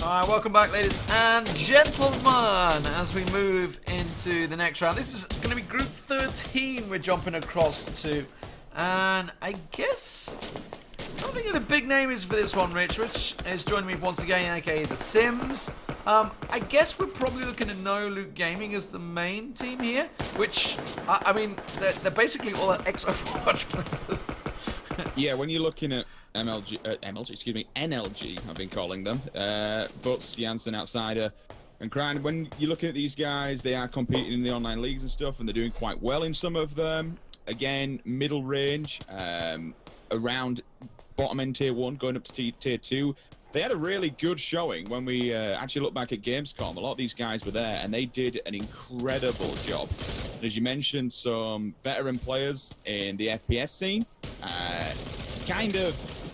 Alright, welcome back, ladies and gentlemen, as we move into the next round. This is going to be Group 13 we're jumping across to. And I guess, I don't think who the big name is for this one, Rich. Rich is joining me once again, aka The Sims. I guess we're probably looking at No Loot Gaming as the main team here, which, I mean, they're basically all ex-Overwatch players. Yeah, when you're looking at NLG, I've been calling them, Butts, Janssen, Outsider, and Cran, when you're looking at these guys, they are competing in the online leagues and stuff, and they're doing quite well in some of them. Again, middle range, around bottom end tier 1, going up to tier 2. They had a really good showing when we actually look back at Gamescom. A lot of these guys were there, and they did an incredible job. And as you mentioned, some veteran players in the FPS scene.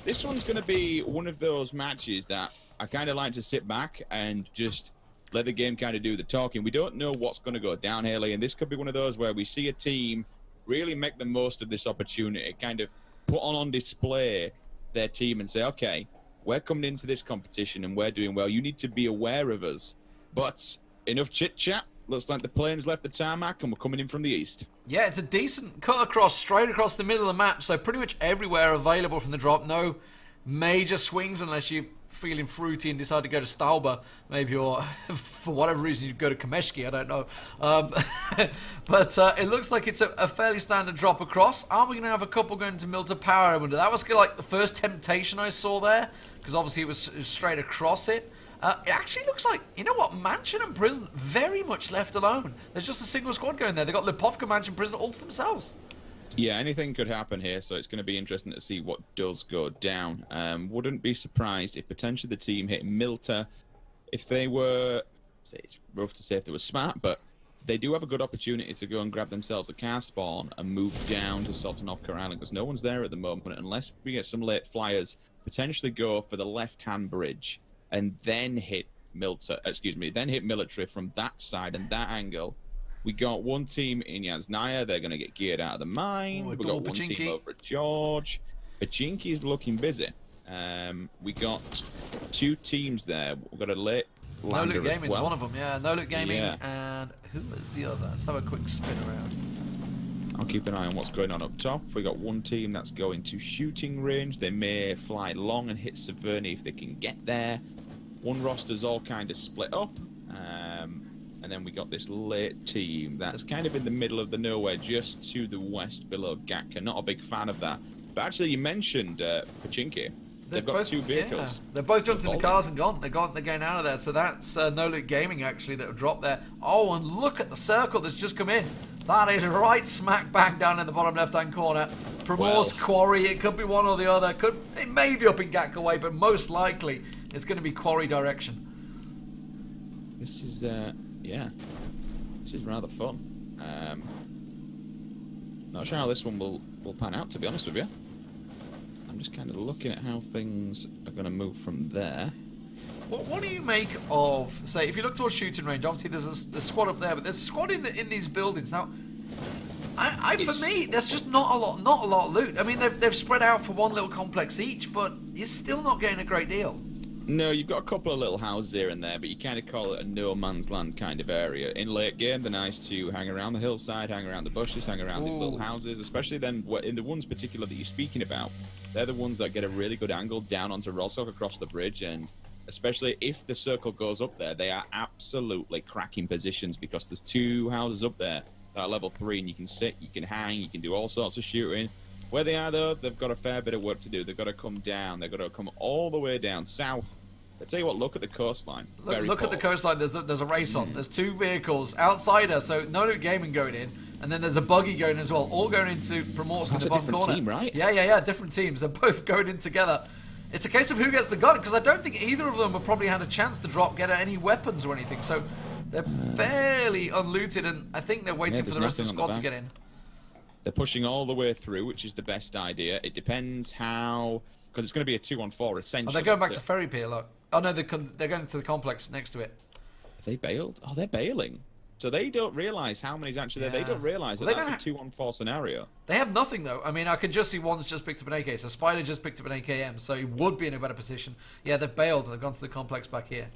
This one's going to be one of those matches that I kind of like to sit back and just let the game kind of do the talking. We don't know what's going to go down here, and this could be one of those where we see a team really make the most of this opportunity, kind of put on display their team and say, okay, we're coming into this competition and we're doing well. You need to be aware of us. But enough chit-chat. Looks like the plane's left the tarmac and we're coming in from the east. Yeah, it's a decent cut across, straight across the middle of the map. So pretty much everywhere available from the drop. No major swings unless you're feeling fruity and decide to go to Stauber. Maybe, or for whatever reason, you'd go to Kameshki. I don't know. But it looks like it's a fairly standard drop across. Are we going to have a couple going to Milta Power? I wonder. That was like the first temptation I saw there, because obviously it was straight across it. It actually looks like, you know what, Mansion and Prison very much left alone. There's just a single squad going there. They've got Lipovka, Mansion, Prison all to themselves. Yeah, anything could happen here, so it's going to be interesting to see what does go down. Wouldn't be surprised if potentially the team hit Milta. If they were, it's rough to say if they were smart, but they do have a good opportunity to go and grab themselves a car spawn and move down to Soltanovka Island, because no one's there at the moment, unless we get some late flyers, potentially go for the left-hand bridge and then hit then hit military from that side and that angle. We got one team in Yasnaya. They're going to get geared out of the mine. We've got one team over at George. Pachinki's looking busy. We got two teams there. We've got a late No Loot Gaming's one of them, yeah. No Loot Gaming, and who is the other? Let's have a quick spin around. I'll keep an eye on what's going on up top. We got one team that's going to shooting range. They may fly long and hit Severny if they can get there. One roster's all kind of split up. And then we got this late team that's kind of in the middle of the nowhere, just to the west below Gatka. Not a big fan of that. But actually, you mentioned Pachinki. They've got two vehicles. Yeah. They've both jumped in the cars and gone. They're going out of there. So that's No Loot Gaming, actually, that have dropped there. Oh, and look at the circle that's just come in. That is right smack bang down in the bottom left-hand corner. Primor's Quarry. It could be one or the other. It may be up in Gatka way, but most likely it's going to be Quarry direction. This is, yeah. This is rather fun. Not sure how this one will pan out, to be honest with you. I'm just kind of looking at how things are going to move from there. What do you make of, say, if you look towards shooting range, obviously there's a squad up there, but there's a squad in these buildings. Now, for me, there's just not a lot of loot. I mean, they've spread out for one little complex each, but you're still not getting a great deal. No, you've got a couple of little houses here and there, but you kind of call it a no man's land kind of area. In late game, they're nice to hang around the hillside, hang around the bushes, hang around these little houses, especially then in the ones particular that you're speaking about. They're the ones that get a really good angle down onto Rosok across the bridge, and especially if the circle goes up there, they are absolutely cracking positions, because there's two houses up there that are level 3, and you can sit, you can hang, you can do all sorts of shooting. Where they are, though, they've got a fair bit of work to do. They've got to come down. They've got to come all the way down south. I tell you what, look at the coastline. Look at the coastline. There's a race on. There's two vehicles. Outsider, so No Loot Gaming going in, and then there's a buggy going as well, all going into Primorsk in the bottom corner. That's a different team, right? Yeah, different teams. They're both going in together. It's a case of who gets the gun, because I don't think either of them have probably had a chance to get any weapons or anything. So they're fairly unlooted, and I think they're waiting for the rest of the squad to get in. They're pushing all the way through, which is the best idea. It depends how, because it's going to be a 2-on-4 essentially. Oh, they're going back to Ferry Pier, look. Oh no, they're going to the complex next to it. Have they bailed? Oh, they're bailing. So they don't realize how many's actually there. They don't realize that that's a 2-on-4 scenario. They have nothing, though. I mean, I can just see one's just picked up an AK. So Spider just picked up an AKM, so he would be in a better position. Yeah, they've bailed. They've gone to the complex back here.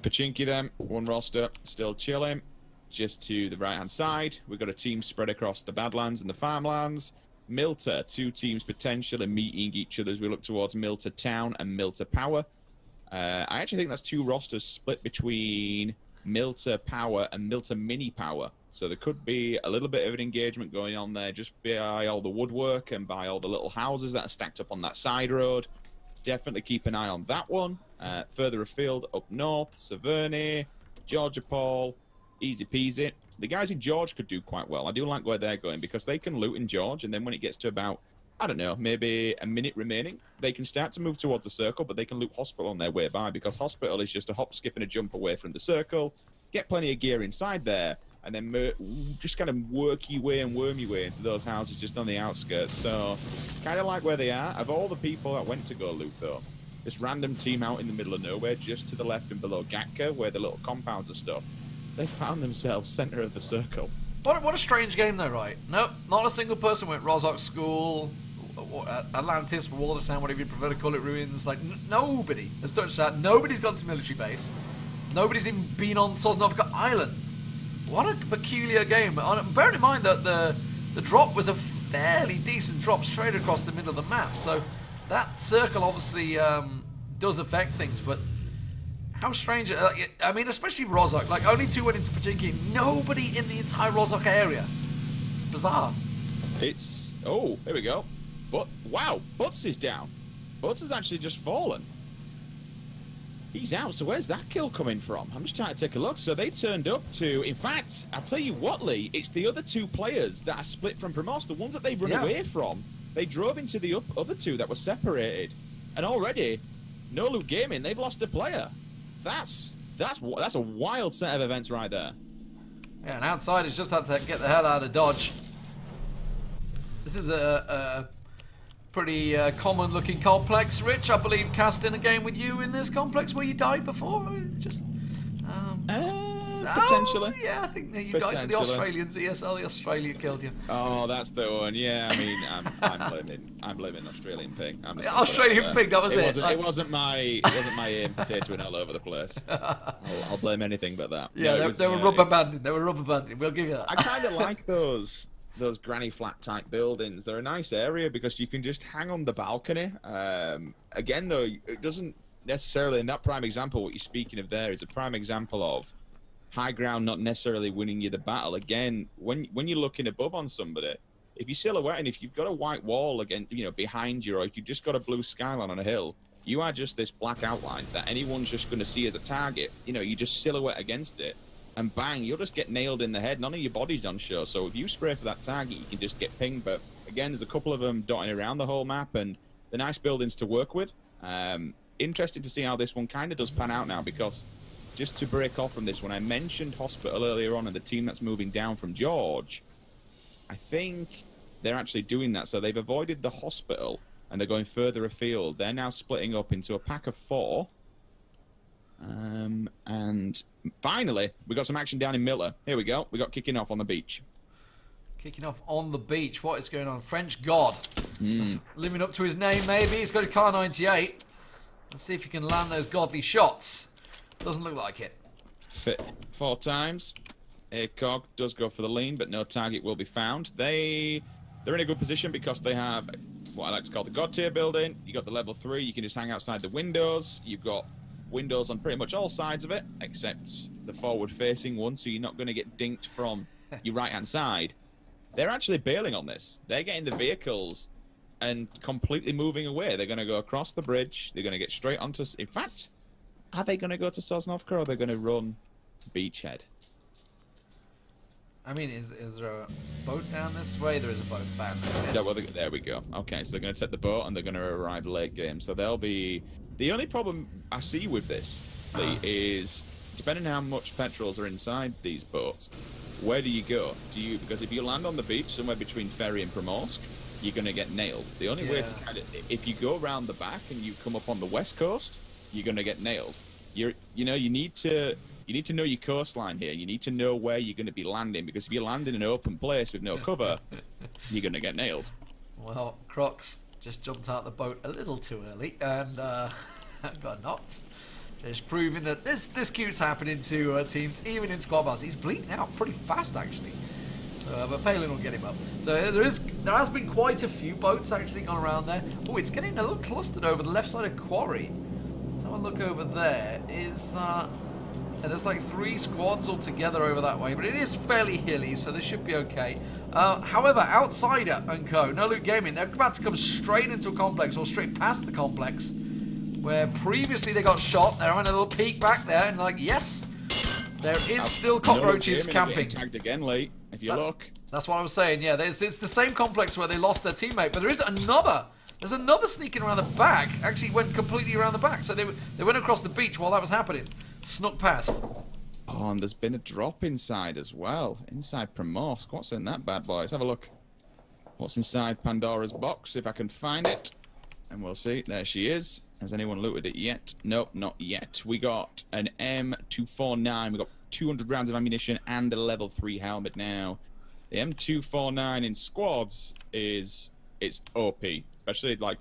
Pachinki then, one roster, still chilling. Just to the right-hand side, we've got a team spread across the Badlands and the Farmlands. Milter, 2 teams potentially meeting each other as we look towards Milter Town and Milter Power. I actually think that's 2 rosters split between Milter Power and Milter Mini Power. So there could be a little bit of an engagement going on there just by all the woodwork and by all the little houses that are stacked up on that side road. Definitely keep an eye on that one. Further afield, up north, Saverney, Georgia Paul, easy peasy. The guys in George could do quite well. I do like where they're going because they can loot in George, and then when it gets to about, I don't know, maybe a minute remaining, they can start to move towards the circle, but they can loot Hospital on their way by because Hospital is just a hop, skip, and a jump away from the circle. Get plenty of gear inside there, and then just kind of work your way and worm your way into those houses just on the outskirts. So, kind of like where they are. Of all the people that went to go loot, though, this random team out in the middle of nowhere, just to the left and below Gatka, where the little compounds and stuff, they found themselves center of the circle. What a strange game, though, right? No, not a single person went Rozhok School, Atlantis, Watertown, whatever you prefer to call it, ruins. Like, nobody has touched that. Nobody's gone to military base. Nobody's even been on Sosnovka Island. What a peculiar game. Bearing in mind that the drop was a fairly decent drop straight across the middle of the map. So that circle obviously does affect things, but how strange. I mean, especially Rozhok. Like, only 2 went into Pachinki. Nobody in the entire Rozhok area. It's bizarre. It's... Oh, here we go. But, wow, Butts is down. Butts has actually just fallen. He's out, so where's that kill coming from? I'm just trying to take a look. So they turned up to... In fact, I'll tell you what, Lee, it's the other 2 players that are split from Promos, the ones that they run away from. They drove into the other 2 that were separated. And already, No Loot Gaming, they've lost a player. That's a wild set of events right there. Yeah, and Outsiders just had to get the hell out of Dodge. This is a pretty common-looking complex. Rich, I believe, cast in a game with you in this complex where you died before. Just potentially. Oh, yeah, I think you died to the Australians. ESL, the Australia killed you. Oh, that's the one. Yeah, I mean, I'm blaming Australian pig. Australian pig. That was it. It wasn't my aim potatoing all over the place. I'll blame anything but that. Yeah, no, they were rubber banding. They were rubber banding. We'll give you that. I kind of like those granny flat type buildings. They're a nice area because you can just hang on the balcony. Again, though, it doesn't necessarily. In that prime example, what you're speaking of there is a prime example of high ground not necessarily winning you the battle. Again, when you're looking above on somebody, if you're silhouette and if you've got a white wall behind you, or if you've just got a blue skyline on a hill, you are just this black outline that anyone's just going to see as a target. You just silhouette against it, and bang, you'll just get nailed in the head. None of your body's on show, so if you spray for that target, you can just get pinged. But again, there's a couple of them dotting around the whole map, and they're nice buildings to work with. Interesting to see how this one kind of does pan out now, because just to break off from this one, I mentioned Hospital earlier on and the team that's moving down from George. I think they're actually doing that. So they've avoided the Hospital and they're going further afield. They're now splitting up into a pack of 4. And finally, we got some action down in Miller. Here we go. We got kicking off on the beach. Kicking off on the beach. What is going on? French God. Living up to his name, maybe. He's got a Car 98. Let's see if he can land those godly shots. Doesn't look like it. Fit 4 times. ACOG does go for the lean, but no target will be found. They're in a good position because they have what I like to call the God tier building. You got the level 3. You can just hang outside the windows. You've got windows on pretty much all sides of it, except the forward-facing one, so you're not going to get dinked from your right-hand side. They're actually bailing on this. They're getting the vehicles and completely moving away. They're going to go across the bridge. They're going to get straight onto... In fact, are they going to go to Sosnovka, or are they going to run to Beachhead? I mean, is there a boat down this way? There is a boat down there. Yeah, well, there we go. Okay, so they're going to take the boat and they're going to arrive late game. So they'll be... The only problem I see with this, Lee, is depending on how much petrols are inside these boats, where do you go? Because if you land on the beach somewhere between Ferry and Primorsk, you're going to get nailed. The only way to kind of... If you go around the back and you come up on the west coast, you're going to get nailed. you need to know your coastline here. You need to know where you're going to be landing, because if you land in an open place with no cover, you're going to get nailed. Well, Crocs just jumped out the boat a little too early and got knocked. Just proving that this keeps happening to teams, even in squad battles. He's bleeding out pretty fast, actually. So, but Palin will get him up. So there has been quite a few boats actually gone around there. Oh, it's getting a little clustered over the left side of Quarry. Let's have a look over there. There's like 3 squads all together over that way, but it is fairly hilly, so this should be okay. However, Outsider and Co, No Loot Gaming, they're about to come straight into a complex, or straight past the complex, where previously they got shot. They're having a little peek back there, and like, yes, there is still cockroaches camping. Tagged again late, if you look. That's what I was saying. Yeah, it's the same complex where they lost their teammate, but there is another. There's another sneaking around the back. Actually, went completely around the back. So they went across the beach while that was happening. Snuck past. Oh, and there's been a drop inside as well. Inside Primorsk. What's in that bad boy? Let's have a look. What's inside Pandora's box, if I can find it. And we'll see. There she is. Has anyone looted it yet? Nope, not yet. We got an M249. We got 200 rounds of ammunition and a level 3 helmet now. The M249 in squads it's OP. Especially like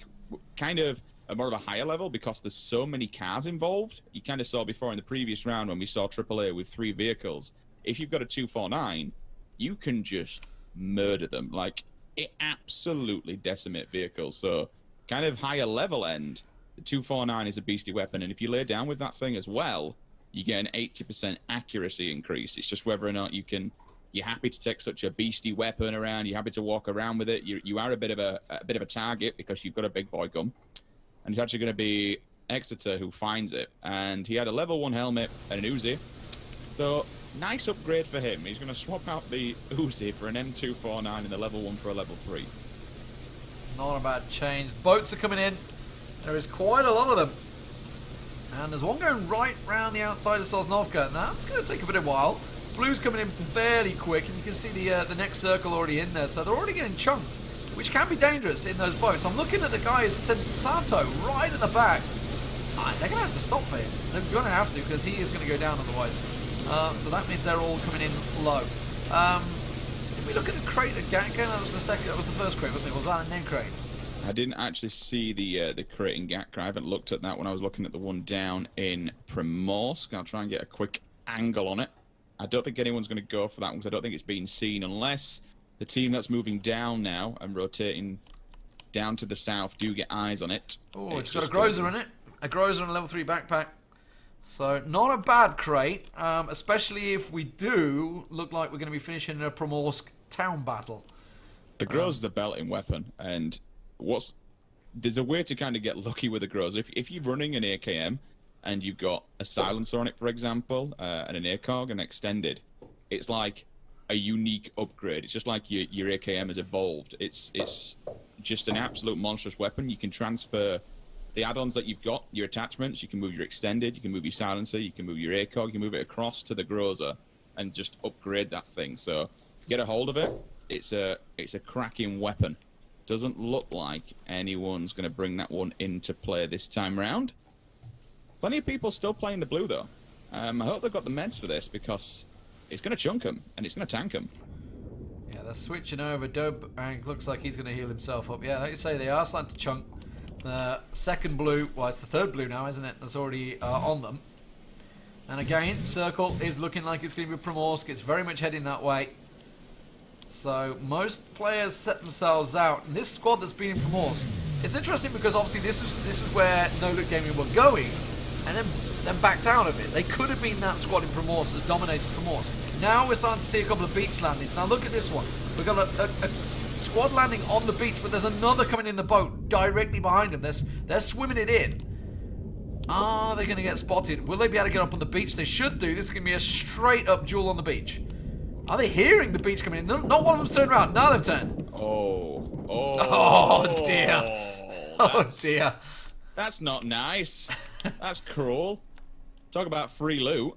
kind of more of a higher level, because there's so many cars involved. You kind of saw before in the previous round when we saw AAA with 3 vehicles. If you've got a 249, you can just murder them. Like, it absolutely decimate vehicles. So kind of higher level end, the 249 is a beastie weapon, and if you lay down with that thing as well, you get an 80% accuracy increase. It's just whether or not you're happy to take such a beastie weapon around. You're happy to walk around with it. You are a bit of a target because you've got a big boy gun. And it's actually going to be Exeter who finds it. And he had a level 1 helmet and an Uzi. So, nice upgrade for him. He's going to swap out the Uzi for an M249 and the level 1 for a level 3. Not a bad change. The boats are coming in. There is quite a lot of them. And there's one going right round the outside of Sosnovka. Now, that's going to take a bit of a while. Blue's coming in fairly quick, and you can see the next circle already in there. So they're already getting chunked, which can be dangerous in those boats. I'm looking at the guy, Sensato, right in the back. They're going to have to stop for him. They're going to have to, because he is going to go down otherwise. So that means they're all coming in low. Did we look at the crate again? That was the first crate, wasn't it? Was that a name crate? I didn't actually see the crate in Gatka. I haven't looked at that when I was looking at the one down in Primorsk. I'll try and get a quick angle on it. I don't think anyone's going to go for that one, because I don't think it's been seen, unless the team that's moving down now and rotating down to the south do get eyes on it. Oh, it's got a Groza in it. A Groza and a level 3 backpack. So, not a bad crate, especially if we do look like we're going to be finishing a Primorsk town battle. The Groza is a belting weapon, and there's a way to kind of get lucky with the Groza. If you're running an AKM and you've got a silencer on it, for example, and an ACOG and extended, it's like a unique upgrade. It's just like your AKM has evolved. It's just an absolute monstrous weapon. You can transfer the add-ons that you've got, your attachments. You can move your extended, you can move your silencer, you can move your ACOG, you can move it across to the Groza and just upgrade that thing. So get a hold of it. It's a cracking weapon. Doesn't look like anyone's going to bring that one into play this time round. Plenty of people still playing the blue, though. I hope they've got the meds for this, because it's going to chunk them, and it's going to tank them. Yeah, they're switching over. Dub, and looks like he's going to heal himself up. Yeah, like you say, they are starting to chunk. The second blue, well, it's the third blue now, isn't it? That's already on them. And again, circle is looking like it's going to be Primorsk. It's very much heading that way. So most players set themselves out. And this squad that's been in Primorsk, it's interesting because obviously this is where No Loot Gaming were going, and then backed out of it. They could have been that squad in Primorsk that's dominated Primorsk. Now we're starting to see a couple of beach landings. Now look at this one. We've got a squad landing on the beach, but there's another coming in the boat directly behind them. They're swimming it in. Are they going to get spotted? Will they be able to get up on the beach? They should do. This is going to be a straight up duel on the beach. Are they hearing the beach coming in? Not one of them's turned around. Now they've turned. Oh dear. Oh dear. That's not nice. That's cruel. Talk about free loot.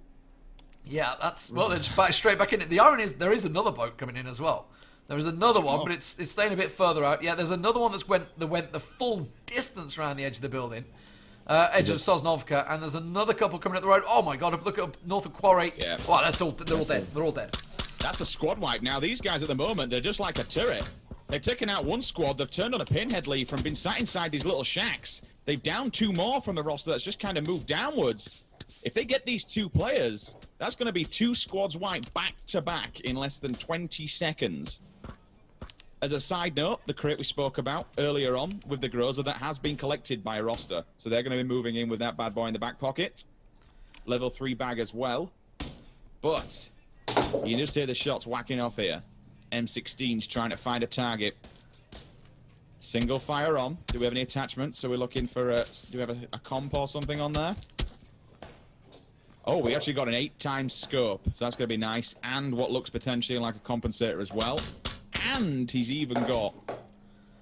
Yeah, well, they're just straight back in it. The irony is there is another boat coming in as well. There is another one, but it's staying a bit further out. Yeah, there's another one that went the full distance around the edge of the building. edge of Sosnovka, and there's another couple coming up the road. Oh my god, look up north of Quarry. Yeah. Wow, they're all dead. They're all dead. That's a squad wipe. Now, these guys at the moment, they're just like a turret. They've taken out one squad. They've turned on a pinhead lead from being sat inside these little shacks. They've downed 2 more from the roster that's just kind of moved downwards. If they get these 2 players, that's going to be 2 squads wiped back to back in less than 20 seconds. As a side note, the crate we spoke about earlier on with the Groza, that has been collected by a roster. So they're going to be moving in with that bad boy in the back pocket. Level 3 bag as well. But you can just hear the shots whacking off here. M16's trying to find a target. Single fire on. Do we have any attachments? So we're looking for do we have a comp or something on there? Oh, we actually got an 8x scope. So that's going to be nice. And what looks potentially like a compensator as well. And he's even got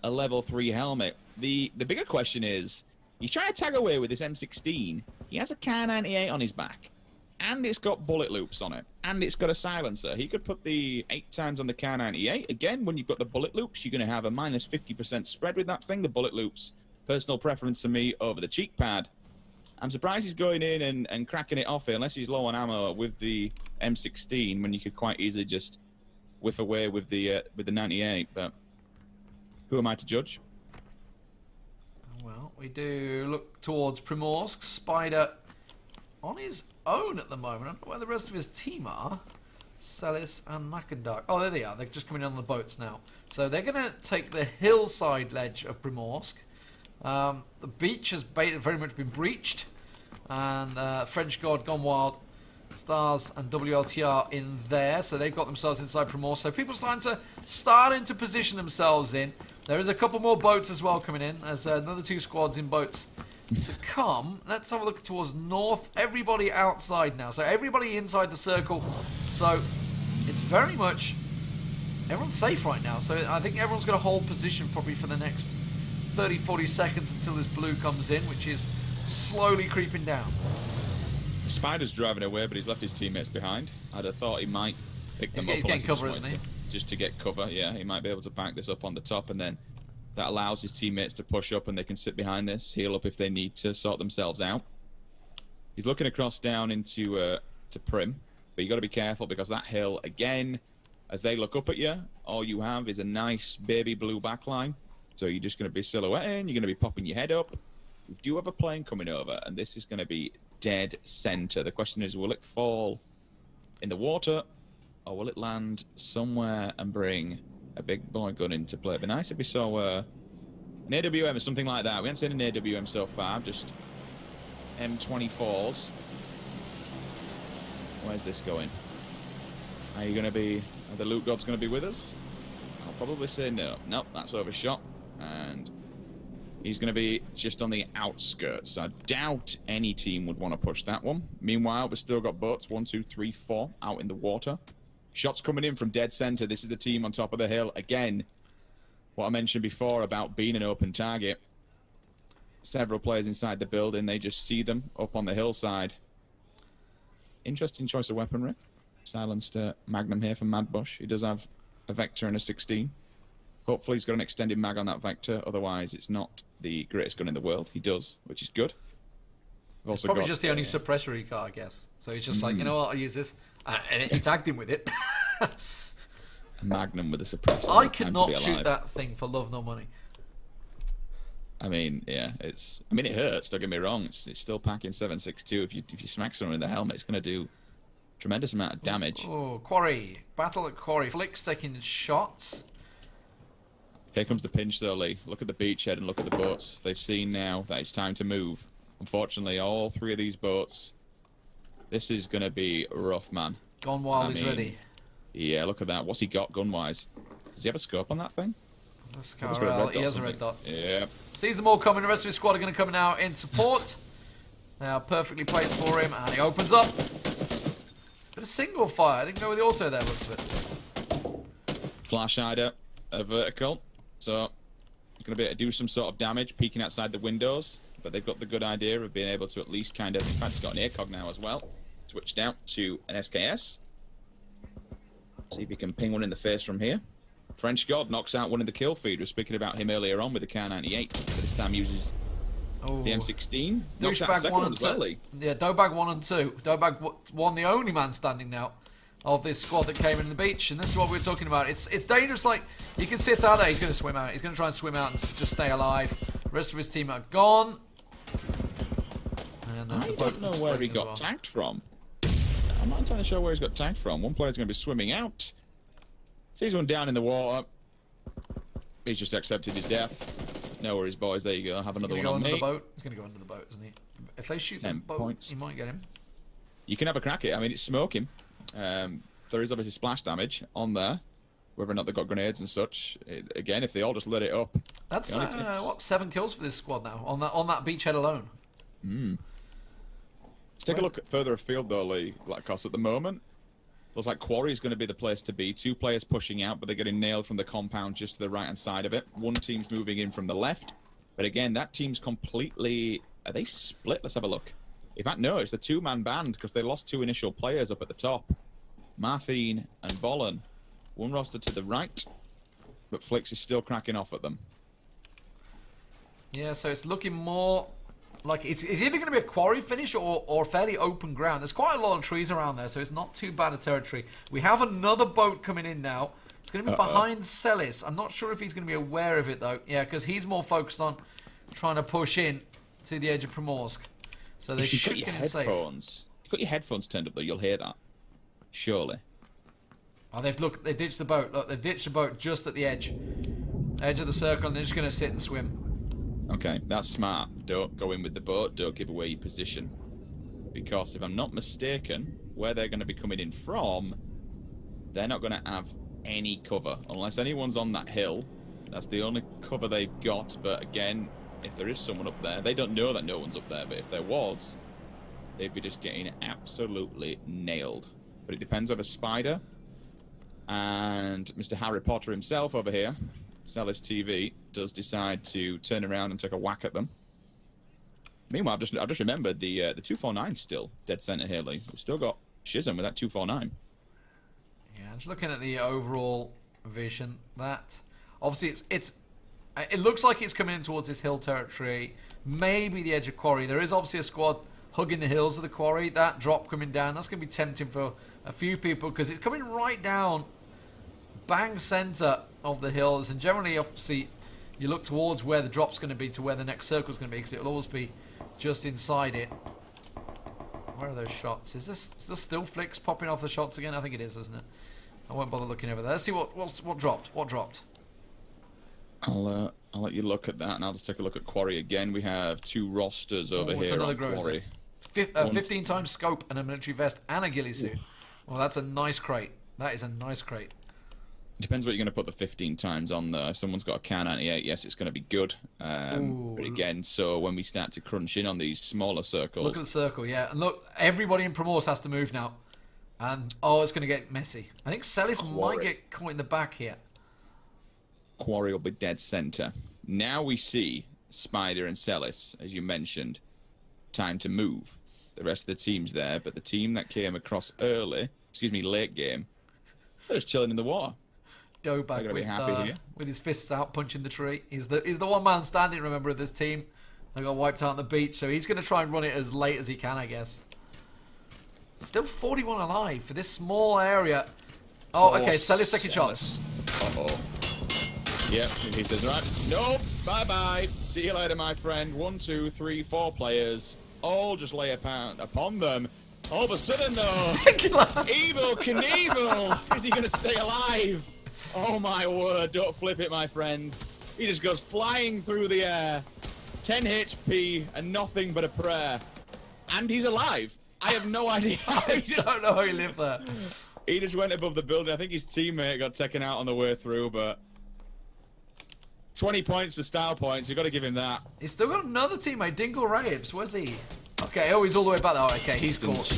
a level 3 helmet. The bigger question is, he's trying to tag away with this M16. He has a Kar 98 on his back. And it's got bullet loops on it. And it's got a silencer. He could put the 8x on the Kar 98. Again, when you've got the bullet loops, you're going to have a minus 50% spread with that thing. The bullet loops, personal preference to me over the cheek pad. I'm surprised he's going in and cracking it off here, unless he's low on ammo with the M16, when you could quite easily just whiff away with the 98. But who am I to judge? Well, we do look towards Primorsk. Spider on his own at the moment. I don't know where the rest of his team are. Celis and Makandak. Oh, there they are. They're just coming in on the boats now. So they're going to take the hillside ledge of Primorsk. The beach has very much been breached. And French God Gone Wild, Stars and WLTR in there. So they've got themselves inside Primorsk. So people starting to position themselves in. There is a couple more boats as well coming in. There's another 2 squads in boats to come. Let's have a look towards north. Everybody outside now. So everybody inside the circle. So it's very much... everyone's safe right now. So I think everyone's going to hold position probably for the next 30-40 seconds until this blue comes in, which is slowly creeping down. Spider's driving away, but he's left his teammates behind. I'd have thought he might pick them up. He's getting cover, isn't he? Just to get cover, yeah. He might be able to back this up on the top, and then that allows his teammates to push up and they can sit behind this, heal up if they need to sort themselves out. He's looking across down into to Prim, but you got to be careful because that hill, again, as they look up at you, all you have is a nice baby blue backline. So you're just going to be silhouetting, you're going to be popping your head up. We do have a plane coming over, and this is going to be dead center. The question is, will it fall in the water, or will it land somewhere and bring a big boy gun into play? It'd be nice if we saw an AWM or something like that. We haven't seen an AWM so far, just M24s. Where's this going? Are the loot gods going to be with us? I'll probably say no. Nope, that's overshot. And he's going to be just on the outskirts. I doubt any team would want to push that one. Meanwhile, we've still got boats, 1, 2, 3, 4 out in the water. Shots coming in from dead center. This is the team on top of the hill. Again, what I mentioned before about being an open target. Several players inside the building. They just see them up on the hillside. Interesting choice of weaponry. Silenced Magnum here from Madbush. He does have a Vector and a 16. Hopefully he's got an extended mag on that Vector. Otherwise, it's not the greatest gun in the world. He does, which is good. We've also probably got, just the only suppressor he got, I guess. So he's just like, you know what, I'll use this. And he tagged him with it. a Magnum with a suppressor. I could not shoot that thing for love nor money. I mean, yeah, it hurts, don't get me wrong. It's still packing 7.62. If you smack someone in the helmet, it's going to do tremendous amount of damage. Oh, Quarry. Battle at Quarry. Flick's taking shots. Here comes the pinch though, Lee. Look at the beachhead and look at the boats. They've seen now that it's time to move. Unfortunately, all 3 of these boats, this is going to be rough, man. Gone Wild is ready. Yeah, look at that. What's he got gun-wise? Does he have a scope on that thing? He has a red dot. Yeah. Sees them all coming. The rest of his squad are going to come now in support. They are perfectly placed for him, and he opens up. Bit of single fire. Didn't go with the auto there, looks of it. Flash hider, a vertical. So, going to be able to do some sort of damage, peeking outside the windows. But they've got the good idea of being able to at least kind of... In fact, he's got an ACOG now as well. Switched out to an SKS. See if he can ping one in the face from here. French God knocks out one of the kill feed. We were speaking about him earlier on with the Kar 98. But this time uses Oh. The M16. Knocked out Douchebag second 1 one and as well, 2. Lee. Yeah, Dobag 1 and 2. Dobag won, the only man standing now of this squad that came in the beach, and this is what we were talking about. It's dangerous. Like, you can sit out there. He's going to swim out. He's going to try and swim out and just stay alive. The rest of his team are gone. And I don't know where he got tagged from. I'm not entirely sure where he's got tagged from. One player's going to be swimming out. Sees one down in the water. He's just accepted his death. No worries, boys. There you go. Have another one on me. He's going to go under the boat, isn't he? If they shoot the boat, points. you might get him. You can have a crack at it. I mean, it's smoking. There is obviously splash damage on there. Whether or not they've got grenades and such. Again, if they all just lit it up. That's, what, 7 kills for this squad now on that beachhead alone. Let's take a look further afield, though, Lee. Like, cause at the moment, looks like Quarry is going to be the place to be. 2 players pushing out, but they're getting nailed from the compound just to the right-hand side of it. 1 team's moving in from the left. But again, that team's completely... Are they split? Let's have a look. In fact, no, it's the 2-man band because they lost 2 initial players up at the top. Marthine and Bollen. 1 roster to the right, but Flix is still cracking off at them. Yeah, so it's looking more like it's either going to be a quarry finish or fairly open ground. There's quite a lot of trees around there, so it's not too bad a territory. We have another boat coming in now. It's going to be behind Celis. I'm not sure if he's going to be aware of it, though. Yeah, because he's more focused on trying to push in to the edge of Primorsk. So they should get in safe. You've got your headphones turned up, though. You'll hear that. Surely. Oh, they ditched the boat. Look, they've ditched the boat just at the edge of the circle, and they're just going to sit and swim. Okay, that's smart. Don't go in with the boat. Don't give away your position. Because if I'm not mistaken, where they're going to be coming in from, they're not going to have any cover. Unless anyone's on that hill. That's the only cover they've got. But again, if there is someone up there, they don't know that no one's up there. But if there was, they'd be just getting absolutely nailed. But it depends on the Spider and Mr. Harry Potter himself over here, Celis TV, does decide to turn around and take a whack at them. Meanwhile, I've just remembered the 249's still dead center here, Lee. We've still got Shizm with that 249. Yeah, just looking at the overall vision, that obviously it looks like it's coming in towards this hill territory, maybe the edge of quarry. There is obviously a squad hugging the hills of the quarry. That drop coming down, that's going to be tempting for a few people because it's coming right down bang center of the hills, and generally obviously you look towards where the drop's going to be to where the next circle's going to be because it'll always be just inside it. Where are those shots? Is this still Flix popping off the shots again? I think it is, isn't it? I won't bother looking over there. Let's see what dropped. What dropped? I'll let you look at that, and I'll just take a look at Quarry again. We have 2 rosters over here. Another on Quarry. 15 times scope and a military vest and a ghillie suit. Well, that's a nice crate. That is a nice crate. Depends what you're going to put the 15 times on there. If someone's got a Kar 98, yes, it's going to be good. But again, so when we start to crunch in on these smaller circles... Look at the circle, yeah. And look, everybody in Primorsk has to move now. And, it's going to get messy. I think Celis might get caught in the back here. Quarry will be dead center. Now we see Spider and Celis, as you mentioned. Time to move. The rest of the team's there, but the team that came across late game, they're just chilling in the water. Dobag with his fists out, punching the tree. He's the one man standing, remember, of this team. They got wiped out on the beach, so he's going to try and run it as late as he can, I guess. Still 41 alive for this small area. Okay, Celis taking shots. Uh-oh. Yep, he says, right, nope, bye-bye. See you later, my friend. 1, 2, 3, 4 players. All just lay upon them. All of a sudden, though, Evil Knievel! Is he going to stay alive? Oh, my word. Don't flip it, my friend. He just goes flying through the air. 10 HP and nothing but a prayer. And he's alive. I have no idea. I don't know how he lived there. He just went above the building. I think his teammate got taken out on the way through, but... 20 points for style points. You've got to give him that. He's still got another teammate, Dingle Rabes. Where's he? Okay, he's all the way back there. Okay, he's caught.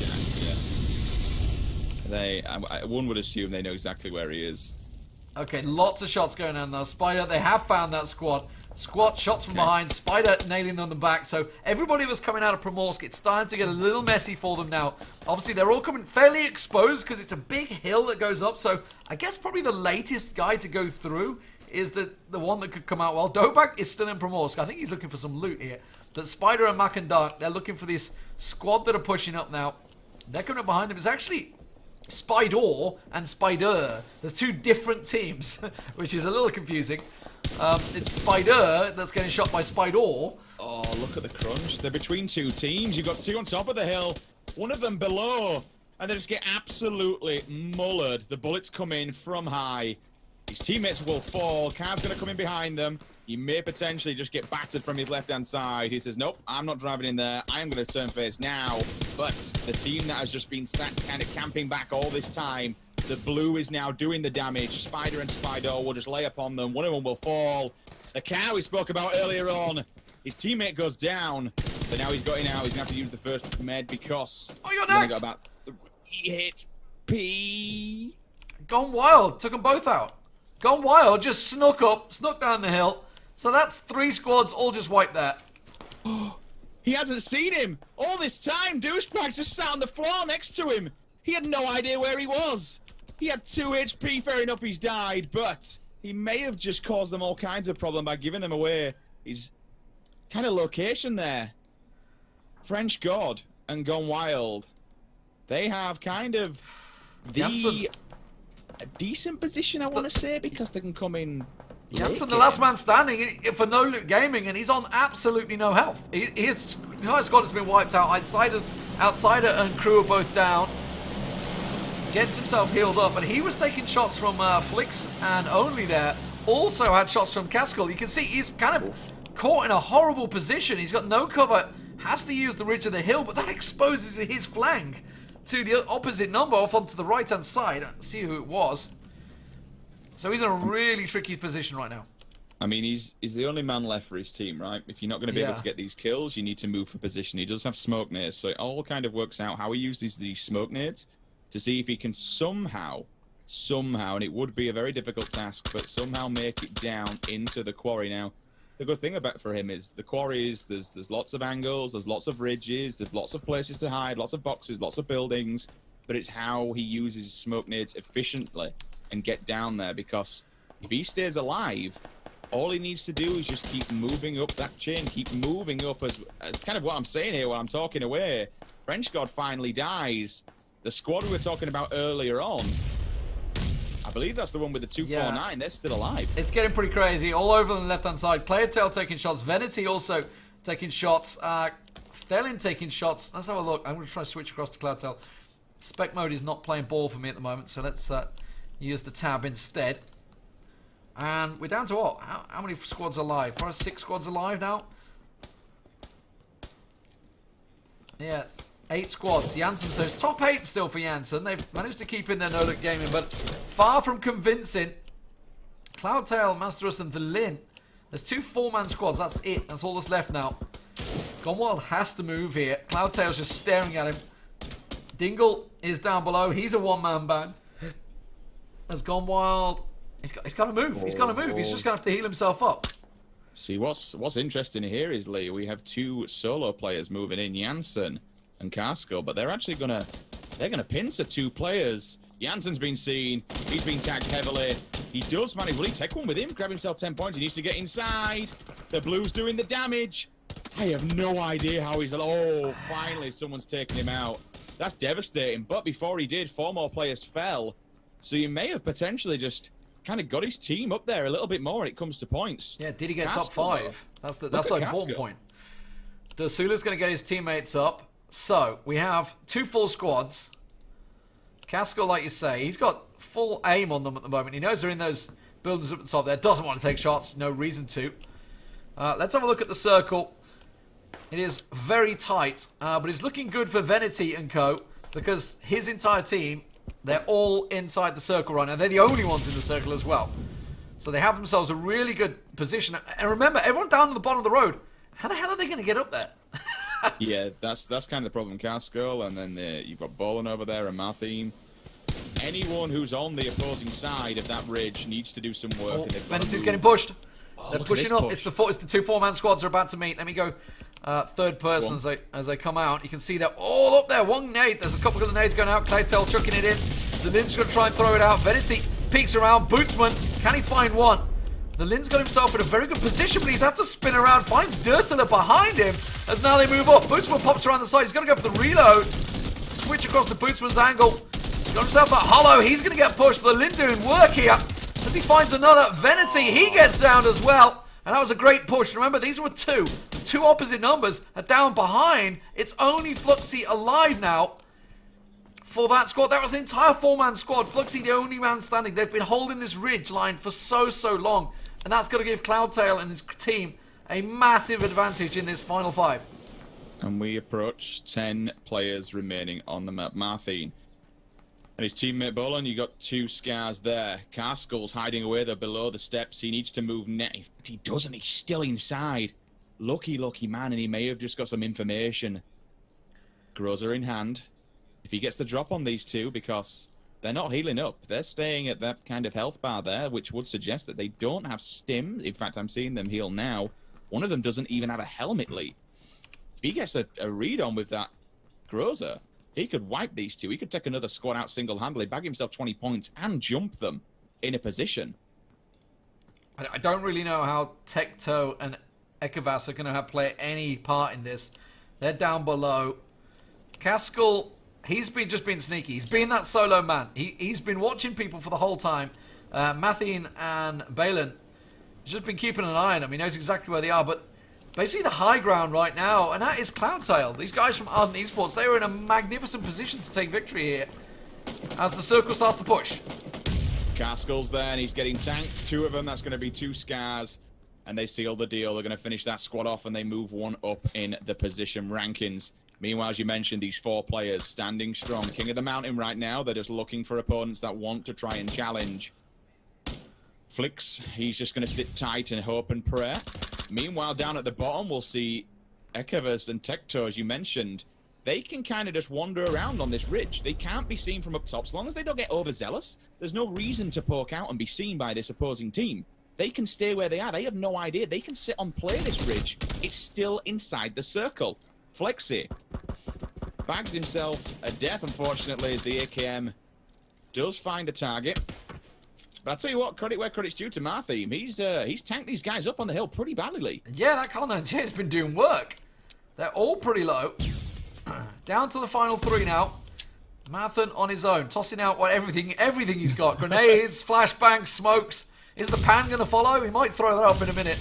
Yeah. One would assume they know exactly where he is. Okay, lots of shots going on now. Spider, they have found that squad. Shots from behind. Spider nailing them in the back. So everybody was coming out of Primorsk. It's starting to get a little messy for them now. Obviously, they're all coming fairly exposed because it's a big hill that goes up. So I guess probably the latest guy to go through is the one that could come out well. Dobak is still in Primorsk. I think he's looking for some loot here. that Spider and Mac and Dark, they're looking for this squad that are pushing up now. They're coming up behind them. It's actually Spider and Spider. There's two different teams, which is a little confusing. It's Spider that's getting shot by Spider. Oh, look at the crunch. They're between two teams. You've got two on top of the hill, one of them below, and they just get absolutely mullered. The bullets come in from high. His teammates will fall. Car's going to come in behind them. He may potentially just get battered from his left-hand side. He says, nope, I'm not driving in there. I am going to turn face now. But the team that has just been sat kind of camping back all this time, the blue is now doing the damage. Spider and Spider will just lay upon them. One of them will fall. The car we spoke about earlier on, his teammate goes down. But now he's got in out. He's going to have to use the first med because you're he's only next. got about 3 HP. Gone Wild took them both out. Gone Wild just snuck down the hill. So that's 3 squads all just wiped there. He hasn't seen him. All this time, Douchebag's just sat on the floor next to him. He had no idea where he was. He had 2 HP, fair enough, he's died, but he may have just caused them all kinds of problem by giving them away his kind of location there. French God and Gone Wild, they have kind of a decent position, I want to say, because they can come in. Jansen, the last man standing for No Loot Gaming, and he's on absolutely no health. His entire squad has been wiped out. Outsider and crew are both down. Gets himself healed up, but he was taking shots from Flicks and Only there. Also had shots from Caskel. You can see he's kind of caught in a horrible position. He's got no cover. Has to use the ridge of the hill, but that exposes his flank to the opposite number off onto the right-hand side. See who it was. So he's in a really tricky position right now. I mean, he's the only man left for his team, right? If you're not going to be able to get these kills, you need to move for position. He does have smoke nades, so it all kind of works out how he uses these smoke nades to see if he can somehow, and it would be a very difficult task, but somehow make it down into the quarry. Now, the good thing about for him is the quarry is there's lots of angles, there's lots of ridges, there's lots of places to hide, lots of boxes, lots of buildings, but it's how he uses smoke nades efficiently and get down there, because if he stays alive, all he needs to do is just keep moving up that chain, keep moving up as kind of what I'm saying here while I'm talking away. French God finally dies. The squad we were talking about earlier on, I believe that's the one with the 249, they're still alive. It's getting pretty crazy. All over on the left-hand side. Player Tail taking shots. Vanity also taking shots. Thelin taking shots. Let's have a look. I'm going to try to switch across to Cloud Tail. Spec mode is not playing ball for me at the moment, so let's use the tab instead. And we're down to what? How many squads are alive? We're 6 squads alive now. Yes, 8 squads. Janssen, so it's top 8 still for Janssen. They've managed to keep in their No Look Gaming, but far from convincing. Cloudtail, Masterus, and the Lin. There's 2 4-man squads. That's it. That's all that's left now. Gone Wild has to move here. Cloudtail's just staring at him. Dingle is down below. He's a 1-man band. Has Gone Wild. He's got to move. He's got to move. He's just going to have to heal himself up. See, what's interesting here is, Lee, we have 2 solo players moving in, Janssen and Carskill, but they're actually gonna pincer 2 players. Janssen's been seen. He's been tagged heavily. He does manage. Will he take one with him? Grab himself 10 points. He needs to get inside. The blue's doing the damage. I have no idea how he's. Oh, finally someone's taken him out. That's devastating. But before he did, 4 more players fell. So you may have potentially just kind of got his team up there a little bit more when it comes to points. Yeah, did he get top 5? That's the important point. Sula's going to get his teammates up. So we have 2 full squads. Casco, like you say, he's got full aim on them at the moment. He knows they're in those buildings up the top there. Doesn't want to take shots. No reason to. Let's have a look at the circle. It is very tight, but it's looking good for Venity and co. Because his entire team, they're all inside the circle right now. They're the only ones in the circle as well. So they have themselves a really good position. And remember, everyone down on the bottom of the road, how the hell are they going to get up there? Yeah, that's kind of the problem. Casco, and then you've got Bolan over there and Marthine. Anyone who's on the opposing side of that ridge needs to do some work. Oh, Venity's getting pushed. They're pushing up. It's the 2 4-man squads are about to meet. Let me go third person as they come out. You can see they're all up there. 1 nade. There's a couple of nades going out. Claytail chucking it in. The Ninja's going to try and throw it out. Venity peeks around. Bootsman, can he find one? The Lin's got himself in a very good position, but he's had to spin around. Finds Dursula behind him as now they move up. Bootsman pops around the side. He's got to go for the reload. Switch across to Bootsman's angle. He's got himself that hollow. He's going to get pushed. The Lin doing work here as he finds another. Venity, he gets downed as well. And that was a great push. Remember, these were two. The two opposite numbers are down behind. It's only Fluxy alive now for that squad. That was an entire 4-man squad. Fluxy, the only man standing. They've been holding this ridge line for so long. And that's going to give Cloudtail and his team a massive advantage in this final 5. And we approach 10 players remaining on the map. Marthine and his teammate Bolon, you got 2 scars there. Carskull's hiding away there below the steps. He needs to move net. He doesn't. He's still inside. Lucky man, and he may have just got some information. Groza in hand. If he gets the drop on these 2, because they're not healing up. They're staying at that kind of health bar there, which would suggest that they don't have stim. In fact, I'm seeing them heal now. One of them doesn't even have a helmet lead. If he gets a read on with that Groza, he could wipe these 2. He could take another squad out single-handedly, bag himself 20 points, and jump them in a position. I don't really know how Tecto and Ekavas are going to play any part in this. They're down below. Caskull, he's just been sneaky. He's been that solo man. He's been watching people for the whole time. Mathine and Balin, he's just been keeping an eye on them. He knows exactly where they are, but basically the high ground right now, and that is Cloudtail. These guys from Ardent Esports, they were in a magnificent position to take victory here as the circle starts to push. Carskull's there, and he's getting tanked. 2 of them, that's going to be 2 scars, and they seal the deal. They're going to finish that squad off, and they move 1 up in the position rankings. Meanwhile, as you mentioned, these 4 players standing strong. King of the Mountain right now, they're just looking for opponents that want to try and challenge. Flix, he's just going to sit tight and hope and pray. Meanwhile, down at the bottom, we'll see Ekavas and Tecto, as you mentioned. They can kind of just wander around on this ridge. They can't be seen from up top. As long as they don't get overzealous, there's no reason to poke out and be seen by this opposing team. They can stay where they are. They have no idea. They can sit on play this ridge. It's still inside the circle. Flexi bags himself a death, unfortunately, as the AKM does find a target. But I'll tell you what, credit where credit's due to Marthine. He's tanked these guys up on the hill pretty badly. Yeah, that Car98's been doing work. They're all pretty low. Down to the final 3 now. Marthine on his own, tossing out everything he's got. Grenades, flashbangs, smokes. Is the pan going to follow? He might throw that up in a minute.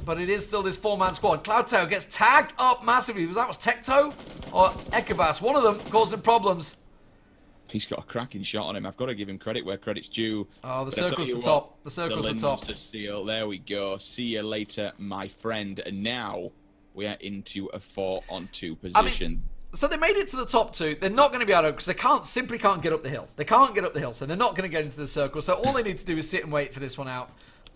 But it is still this 4-man squad. Cloudtail gets tagged up massively. Was Tecto or Ekavas? One of them causing problems. He's got a cracking shot on him. I've got to give him credit where credit's due. Oh, the circle's the top. The circle's the top. To seal. There we go. See you later, my friend. And now we are into a 4-on-2 position. So they made it to the top 2. They're not going to be able to, because they simply can't get up the hill. They can't get up the hill, so they're not going to get into the circle. So all they need to do is sit and wait for this one out.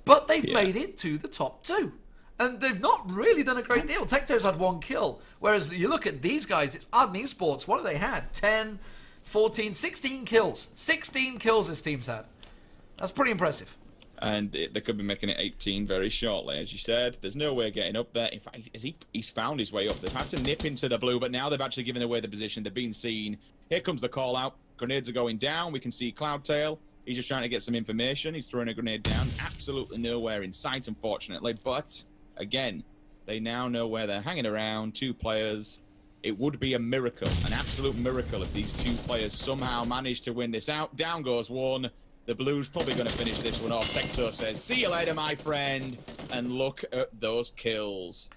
But they've made it to the top 2. And they've not really done a great deal. Tecto's had 1 kill. Whereas you look at these guys, it's Ardent Esports. What have they had? 10, 14, 16 kills. 16 kills this team's had. That's pretty impressive. And they could be making it 18 very shortly. As you said, there's no way getting up there. In fact, he's found his way up. They've had to nip into the blue, but now they've actually given away the position. They've been seen. Here comes the call out. Grenades are going down. We can see Cloudtail. He's just trying to get some information. He's throwing a grenade down. Absolutely nowhere in sight, unfortunately. But again, they now know where they're hanging around. 2 players. It would be a miracle, an absolute miracle, if these 2 players somehow manage to win this out. Down goes 1. The Blues probably going to finish this one off. Tecto says, see you later, my friend. And look at those kills.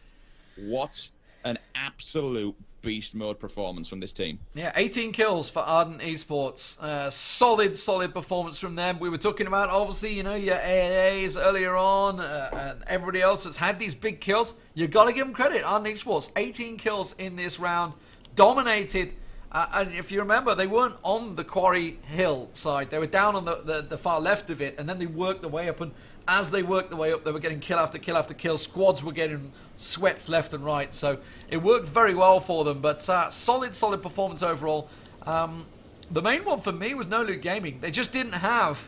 What an absolute beast mode performance from this team. Yeah, 18 kills for Ardent Esports. Solid performance from them. We were talking about, obviously, you know, your AAAs earlier on, and everybody else that's had these big kills. You got to give them credit. Ardent Esports, 18 kills in this round, dominated. And if you remember, they weren't on the Quarry Hill side. They were down on the far left of it, and then they worked their way up. And as they worked their way up, they were getting kill after kill after kill. Squads were getting swept left and right. So it worked very well for them. But solid performance overall. The main one for me was No Loot Gaming. They just didn't have...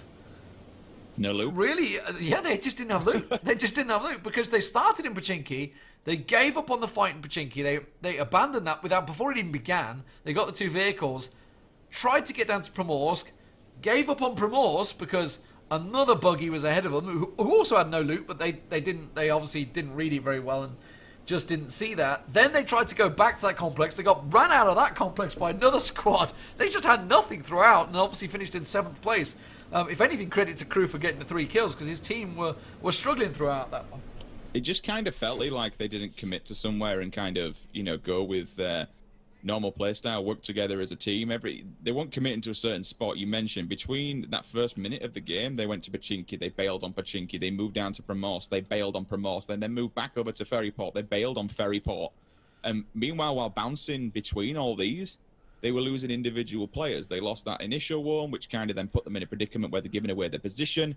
No loot? Really? Yeah, they just didn't have loot. They just didn't have loot because they started in Pochinki. They gave up on the fight in Pochinki. They abandoned that before it even began. They got the 2 vehicles, tried to get down to Primorsk, gave up on Primorsk because Another buggy was ahead of them, who also had no loot, but they obviously didn't read it very well and just didn't see that. Then they tried to go back to that complex. They got ran out of that complex by another squad. They just had nothing throughout and obviously finished in 7th place. If anything, credit to Crew for getting the 3 kills, because his team were struggling throughout that one. It just kind of felt like they didn't commit to somewhere and kind of, go with their normal playstyle, work together as a team. They weren't committing to a certain spot. You mentioned between that first minute of the game, they went to Pachinki, they bailed on Pachinki, they moved down to Promos, they bailed on Promos, then they moved back over to Ferryport, they bailed on Ferryport. And meanwhile, while bouncing between all these, they were losing individual players. They lost that initial one, which kind of then put them in a predicament where they're giving away their position.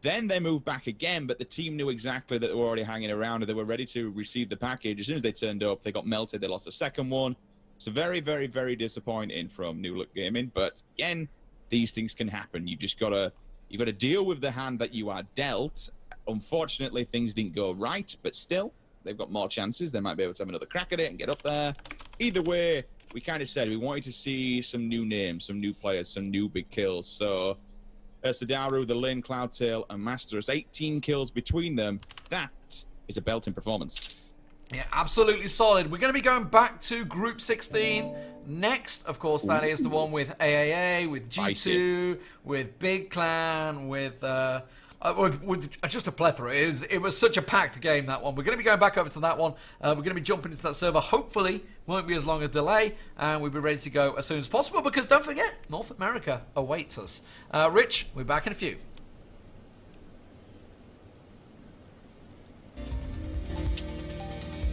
Then they moved back again, but the team knew exactly that they were already hanging around and they were ready to receive the package. As soon as they turned up, they got melted. They lost a second one. So very, very, very disappointing from New Look Gaming. But again, these things can happen. You've got to deal with the hand that you are dealt. Unfortunately, things didn't go right, but still, they've got more chances. They might be able to have another crack at it and get up there. Either way, we kind of said we wanted to see some new names, some new players, some new big kills. So Sadaru, the Lane, Cloudtail, and Masterus, 18 kills between them. That is a belting performance. Yeah, absolutely solid. We're going to be going back to Group 16 next. Of course, that is the one with AAA, with G2, with Big Clan, with just a plethora. It was such a packed game, that one. We're going to be going back over to that one. We're going to be jumping into that server. Hopefully, won't be as long a delay, and we'll be ready to go as soon as possible, because don't forget, North America awaits us. Rich, we're back in a few.